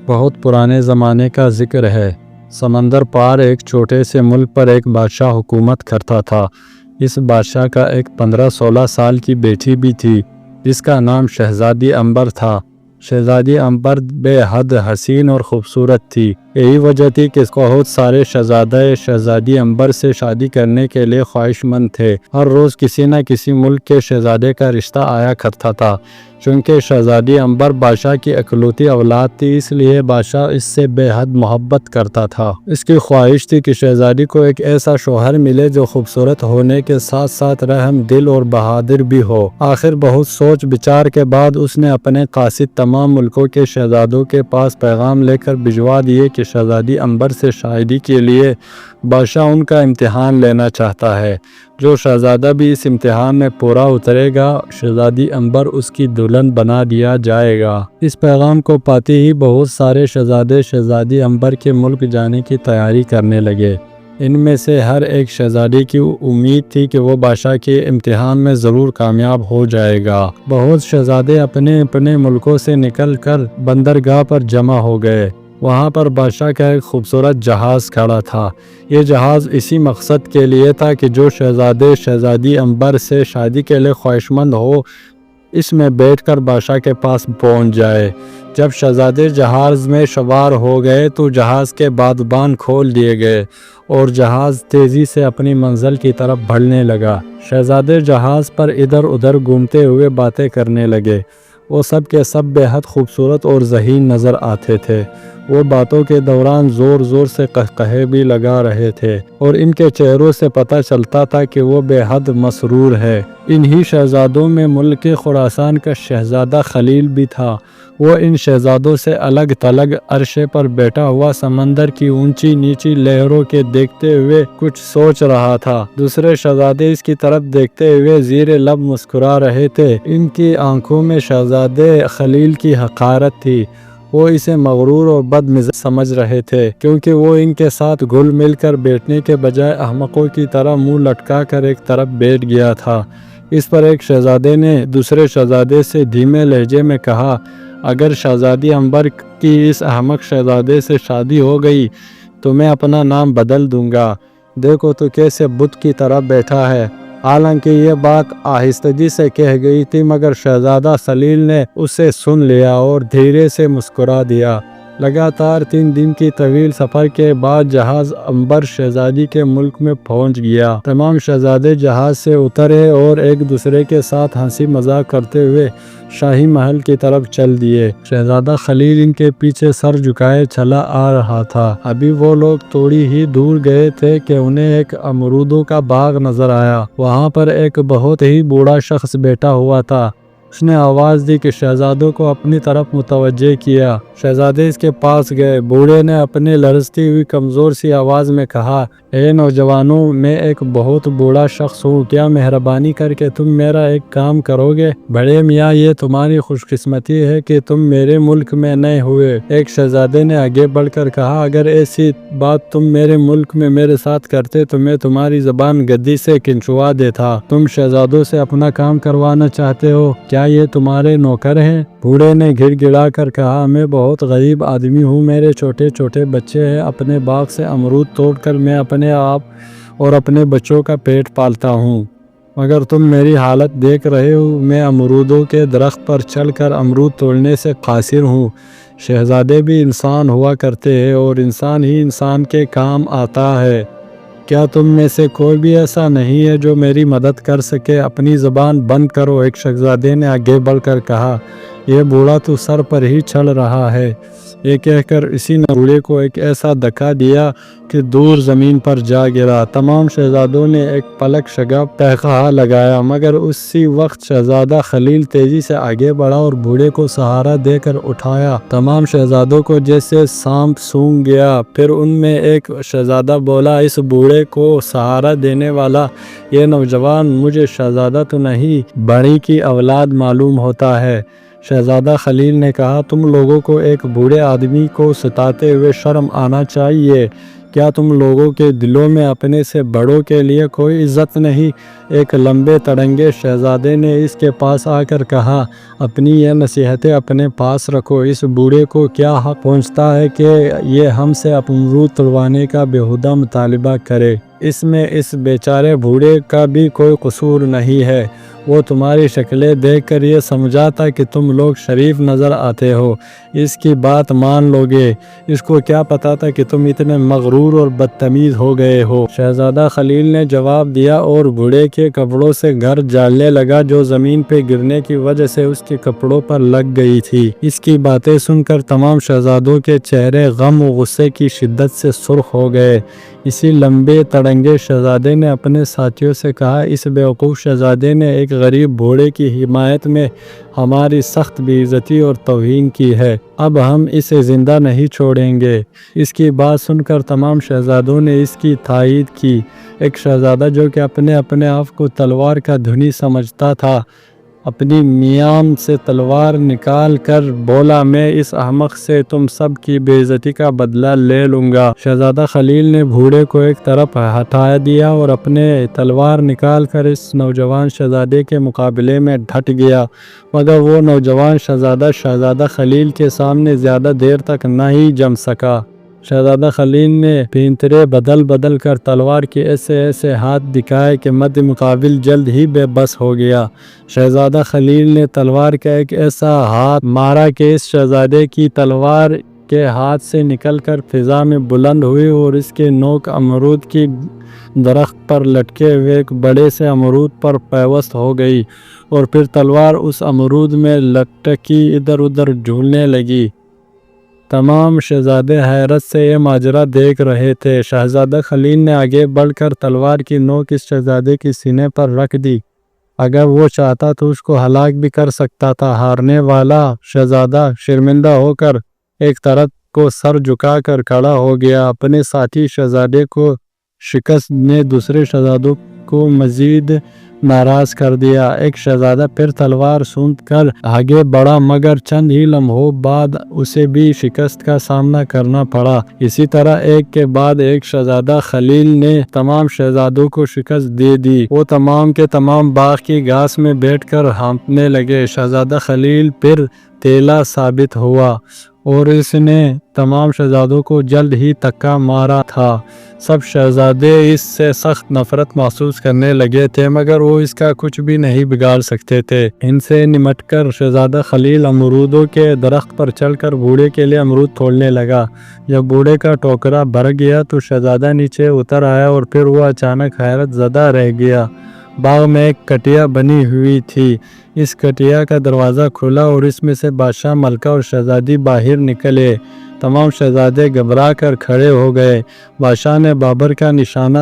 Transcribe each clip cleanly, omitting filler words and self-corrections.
بہت پرانے زمانے کا ذکر ہے۔ سمندر پار ایک چھوٹے سے ملک پر ایک بادشاہ حکومت کرتا تھا۔ اس بادشاہ کا ایک 15-16 سال کی بیٹی بھی تھی جس کا نام شہزادی عنبر تھا۔ شہزادی عنبر بے حد حسین اور خوبصورت تھی۔ یہی وجہ تھی کہ بہت سارے شہزادے شہزادی عنبر سے شادی کرنے کے لیے خواہش مند تھے۔ ہر روز کسی نہ کسی ملک کے شہزادے کا رشتہ آیا کرتا تھا۔ چونکہ شہزادی عنبر بادشاہ کی اکلوتی اولاد تھی، اس لیے بادشاہ اس سے بے حد محبت کرتا تھا۔ اس کی خواہش تھی کہ شہزادی کو ایک ایسا شوہر ملے جو خوبصورت ہونے کے ساتھ ساتھ رحم دل اور بہادر بھی ہو۔ آخر بہت سوچ بچار کے بعد اس نے اپنے قاصد تمام ملکوں کے شہزادوں کے پاس پیغام لے کر بھجوا دیے کہ شہزادی عنبر سے شادی کے لیے بادشاہ ان کا امتحان لینا چاہتا ہے۔ جو شہزادہ بھی اس امتحان میں پورا اترے گا، شہزادی عنبر اس کی دلہن بنا دیا جائے گا۔ اس پیغام کو پاتے ہی بہت سارے شہزادے شہزادی عنبر کے ملک جانے کی تیاری کرنے لگے۔ ان میں سے ہر ایک شہزادی کی امید تھی کہ وہ بادشاہ کے امتحان میں ضرور کامیاب ہو جائے گا۔ بہت شہزادے اپنے اپنے ملکوں سے نکل کر بندرگاہ پر جمع ہو گئے۔ وہاں پر بادشاہ کا ایک خوبصورت جہاز کھڑا تھا۔ یہ جہاز اسی مقصد کے لیے تھا کہ جو شہزادے شہزادی عنبر سے شادی کے لیے خواہش مند ہو، اس میں بیٹھ کر بادشاہ کے پاس پہنچ جائے۔ جب شہزادے جہاز میں سوار ہو گئے تو جہاز کے بادبان کھول دیے گئے اور جہاز تیزی سے اپنی منزل کی طرف بڑھنے لگا۔ شہزادے جہاز پر ادھر ادھر گھومتے ہوئے باتیں کرنے لگے۔ وہ سب کے سب بے حد خوبصورت اور ذہین نظر آتے تھے۔ وہ باتوں کے دوران زور زور سے قہقہے بھی لگا رہے تھے اور ان کے چہروں سے پتہ چلتا تھا کہ وہ بے حد مسرور ہے۔ انہی شہزادوں میں ملک خراسان کا شہزادہ خلیل بھی تھا۔ وہ ان شہزادوں سے الگ تھلگ عرشے پر بیٹھا ہوا سمندر کی اونچی نیچی لہروں کے دیکھتے ہوئے کچھ سوچ رہا تھا۔ دوسرے شہزادے اس کی طرف دیکھتے ہوئے زیر لب مسکرا رہے تھے۔ ان کی آنکھوں میں شہزادے خلیل کی حقارت تھی۔ وہ اسے مغرور اور بد مزاج سمجھ رہے تھے کیونکہ وہ ان کے ساتھ گھل مل کر بیٹھنے کے بجائے احمقوں کی طرح منہ لٹکا کر ایک طرف بیٹھ گیا تھا۔ اس پر ایک شہزادے نے دوسرے شہزادے سے دھیمے لہجے میں کہا، اگر شہزادی عنبر کی اس احمق شہزادے سے شادی ہو گئی تو میں اپنا نام بدل دوں گا۔ دیکھو تو کیسے بت کی طرح بیٹھا ہے۔ حالانکہ یہ بات آہستگی سے کہہ گئی تھی مگر شہزادہ خلیل نے اسے سن لیا اور دھیرے سے مسکرا دیا۔ لگاتار 3 دن کی طویل سفر کے بعد جہاز عنبر شہزادی کے ملک میں پہنچ گیا۔ تمام شہزادے جہاز سے اترے اور ایک دوسرے کے ساتھ ہنسی مذاق کرتے ہوئے شاہی محل کی طرف چل دیے۔ شہزادہ خلیل ان کے پیچھے سر جھکائے چلا آ رہا تھا۔ ابھی وہ لوگ تھوڑی ہی دور گئے تھے کہ انہیں ایک امرودوں کا باغ نظر آیا۔ وہاں پر ایک بہت ہی بوڑھا شخص بیٹھا ہوا تھا۔ اس نے آواز دی کہ شہزادوں کو اپنی طرف متوجہ کیا۔ شہزادے اس کے پاس گئے۔ بوڑھے نے اپنے لرزتی ہوئی کمزور سی آواز میں کہا، اے نوجوانوں، میں ایک بہت بوڑھا شخص ہوں، کیا مہربانی کر کے تم میرا ایک کام کرو گے؟ بڑے میاں، یہ تمہاری خوش قسمتی ہے کہ تم میرے ملک میں نئے ہوئے۔ ایک شہزادے نے آگے بڑھ کر کہا، اگر ایسی بات تم میرے ملک میں میرے ساتھ کرتے تو میں تمہاری زبان گدی سے کھنچوا دیتا۔ تم شہزادوں سے اپنا کام کروانا چاہتے ہو؟ کیا یہ تمہارے نوکر ہیں؟ بوڑھے نے گڑ گڑا کر کہا، میں بہت غریب آدمی ہوں، میرے چھوٹے چھوٹے بچے ہیں، اپنے باغ سے امرود توڑ کر میں اپنے آپ اور اپنے بچوں کا پیٹ پالتا ہوں۔ مگر تم میری حالت دیکھ رہے ہو، میں امرودوں کے درخت پر چڑھ کر امرود توڑنے سے قاصر ہوں۔ شہزادے بھی انسان ہوا کرتے ہیں اور انسان ہی انسان کے کام آتا ہے۔ کیا تم میں سے کوئی بھی ایسا نہیں ہے جو میری مدد کر سکے؟ اپنی زبان بند کرو، ایک شہزادے نے آگے بڑھ کر کہا۔ یہ بوڑھا تو سر پر ہی چڑھ رہا ہے۔ یہ کہہ کر اسی نے بوڑھے کو ایک ایسا دھکا دیا کہ دور زمین پر جا گرا۔ تمام شہزادوں نے ایک پلک شگاف قہقہا لگایا مگر اسی وقت شہزادہ خلیل تیزی سے آگے بڑھا اور بوڑھے کو سہارا دے کر اٹھایا۔ تمام شہزادوں کو جیسے سانپ سونگھ گیا۔ پھر ان میں ایک شہزادہ بولا، اس بوڑھے کو سہارا دینے والا یہ نوجوان مجھے شہزادہ تو نہیں، بڑی کی اولاد معلوم ہوتا ہے۔ شہزادہ خلیل نے کہا، تم لوگوں کو ایک بوڑھے آدمی کو ستاتے ہوئے شرم آنا چاہیے۔ کیا تم لوگوں کے دلوں میں اپنے سے بڑوں کے لیے کوئی عزت نہیں؟ ایک لمبے تڑنگے شہزادے نے اس کے پاس آ کر کہا، اپنی یہ نصیحتیں اپنے پاس رکھو۔ اس بوڑھے کو کیا حق پہنچتا ہے کہ یہ ہم سے امرود توڑوانے کا بیہودہ مطالبہ کرے؟ اس میں اس بیچارے بوڑھے کا بھی کوئی قصور نہیں ہے۔ وہ تمہاری شکلیں دیکھ کر یہ سمجھا تھا کہ تم لوگ شریف نظر آتے ہو، اس کی بات مان لو گے۔ اس کو کیا پتا تھا کہ تم اتنے مغرور اور بدتمیز ہو گئے ہو؟ شہزادہ خلیل نے جواب دیا اور بوڑھے کے کپڑوں سے گھر جھاڑنے لگا جو زمین پہ گرنے کی وجہ سے اس کے کپڑوں پر لگ گئی تھی۔ اس کی باتیں سن کر تمام شہزادوں کے چہرے غم و غصے کی شدت سے سرخ ہو گئے۔ اسی لمبے تڑنگے شہزادے نے اپنے ساتھیوں سے کہا، اس بیوقوف شہزادے نے ایک غریب بوڑھے کی حمایت میں ہماری سخت بے عزتی اور توہین کی ہے۔ اب ہم اسے زندہ نہیں چھوڑیں گے۔ اس کی بات سن کر تمام شہزادوں نے اس کی تائید کی۔ ایک شہزادہ جو کہ اپنے آپ کو تلوار کا دھنی سمجھتا تھا، اپنی میان سے تلوار نکال کر بولا، میں اس احمق سے تم سب کی بے عزتی کا بدلہ لے لوں گا۔ شہزادہ خلیل نے بوڑھے کو ایک طرف ہٹا دیا اور اپنے تلوار نکال کر اس نوجوان شہزادے کے مقابلے میں ڈٹ گیا، مگر وہ نوجوان شہزادہ خلیل کے سامنے زیادہ دیر تک نہیں جم سکا۔ شہزادہ خلیل نے پینترے بدل کر تلوار کے ایسے ہاتھ دکھائے کہ مد مقابل جلد ہی بے بس ہو گیا۔ شہزادہ خلیل نے تلوار کا ایک ایسا ہاتھ مارا کہ اس شہزادے کی تلوار کے ہاتھ سے نکل کر فضا میں بلند ہوئی اور اس کے نوک امرود کی درخت پر لٹکے ہوئے ایک بڑے سے امرود پر پیوست ہو گئی، اور پھر تلوار اس امرود میں لٹکی ادھر ادھر جھولنے لگی۔ تمام شہزادے حیرت سے یہ ماجرا دیکھ رہے تھے۔ شہزادہ خلیل نے آگے بڑھ کر تلوار کی نوک اس شہزادے کی سینے پر رکھ دی۔ اگر وہ چاہتا تو اس کو ہلاک بھی کر سکتا تھا۔ ہارنے والا شہزادہ شرمندہ ہو کر ایک طرف کو سر جھکا کر کھڑا ہو گیا۔ اپنے ساتھی شہزادے کو شکست نے دوسرے شہزادوں کو مزید ناراض کر دیا۔ ایک شہزادہ پھر تلوار سونت کر آگے بڑھا، مگر چند ہی لمحوں بعد اسے بھی شکست کا سامنا کرنا پڑا۔ اسی طرح ایک کے بعد ایک شہزادہ خلیل نے تمام شہزادوں کو شکست دے دی۔ وہ تمام کے تمام باغ کی گھاس میں بیٹھ کر ہانپنے لگے۔ شہزادہ خلیل پھر تیلا ثابت ہوا اور اس نے تمام شہزادوں کو جلد ہی تکا مارا تھا۔ سب شہزادے اس سے سخت نفرت محسوس کرنے لگے تھے، مگر وہ اس کا کچھ بھی نہیں بگاڑ سکتے تھے۔ ان سے نمٹ کر شہزادہ خلیل امرودوں کے درخت پر چڑھ کر بوڑھے کے لیے امرود توڑنے لگا۔ جب بوڑھے کا ٹوکرا بھر گیا تو شہزادہ نیچے اتر آیا اور پھر وہ اچانک حیرت زدہ رہ گیا۔ باغ میں ایک کٹیا بنی ہوئی تھی۔ اس کٹیا کا دروازہ کھلا اور اس میں سے بادشاہ، ملکہ اور شہزادی باہر نکلے۔ تمام شہزادے گھبرا کر کھڑے ہو گئے۔ بادشاہ نے بابر کا نشانہ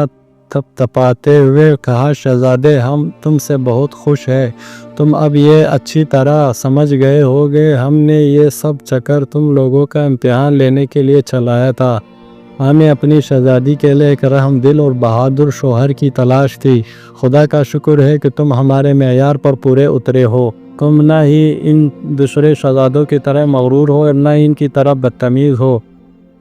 تپاتے ہوئے کہا، شہزادے، ہم تم سے بہت خوش ہیں۔ تم اب یہ اچھی طرح سمجھ گئے ہوگے ہم نے یہ سب چکر تم لوگوں کا امتحان لینے کے لیے چلایا تھا۔ ہمیں اپنی شہزادی کے لیے ایک رحم دل اور بہادر شوہر کی تلاش تھی۔ خدا کا شکر ہے کہ تم ہمارے معیار پر پورے اترے ہو۔ تم نہ ہی ان دوسرے شہزادوں کی طرح مغرور ہو اور نہ ان کی طرح بدتمیز ہو۔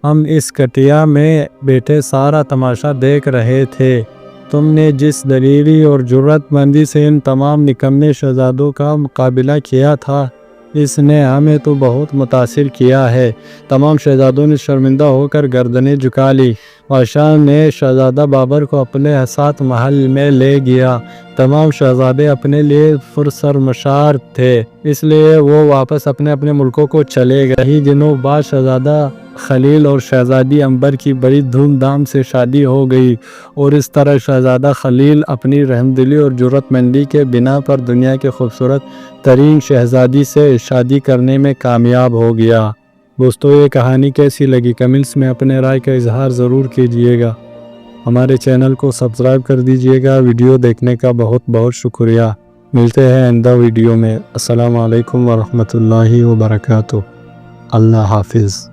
ہم اس کٹیا میں بیٹھے سارا تماشا دیکھ رہے تھے۔ تم نے جس دلیری اور جرأت مندی سے ان تمام نکمے شہزادوں کا مقابلہ کیا تھا، اس نے ہمیں تو بہت متاثر کیا ہے۔ تمام شہزادوں نے شرمندہ ہو کر گردنیں جھکا لی۔ بادشاہ نے شہزادہ بابر کو اپنے ساتھ محل میں لے گیا۔ تمام شہزادے اپنے لیے پرسر مشار تھے، اس لیے وہ واپس اپنے ملکوں کو چلے گئے۔ ہی دنوں بعد شہزادہ خلیل اور شہزادی عنبر کی بڑی دھوم دھام سے شادی ہو گئی، اور اس طرح شہزادہ خلیل اپنی رحمدلی اور جرأت مندی کے بنا پر دنیا کے خوبصورت ترین شہزادی سے شادی کرنے میں کامیاب ہو گیا۔ دوستو، یہ کہانی کیسی لگی؟ کمنٹس میں اپنے رائے کا اظہار ضرور کیجیے گا۔ ہمارے چینل کو سبسکرائب کر دیجیے گا۔ ویڈیو دیکھنے کا بہت بہت شکریہ۔ ملتے ہیں آئندہ ویڈیو میں۔ السلام علیکم ورحمۃ اللہ وبرکاتہ۔ اللہ حافظ۔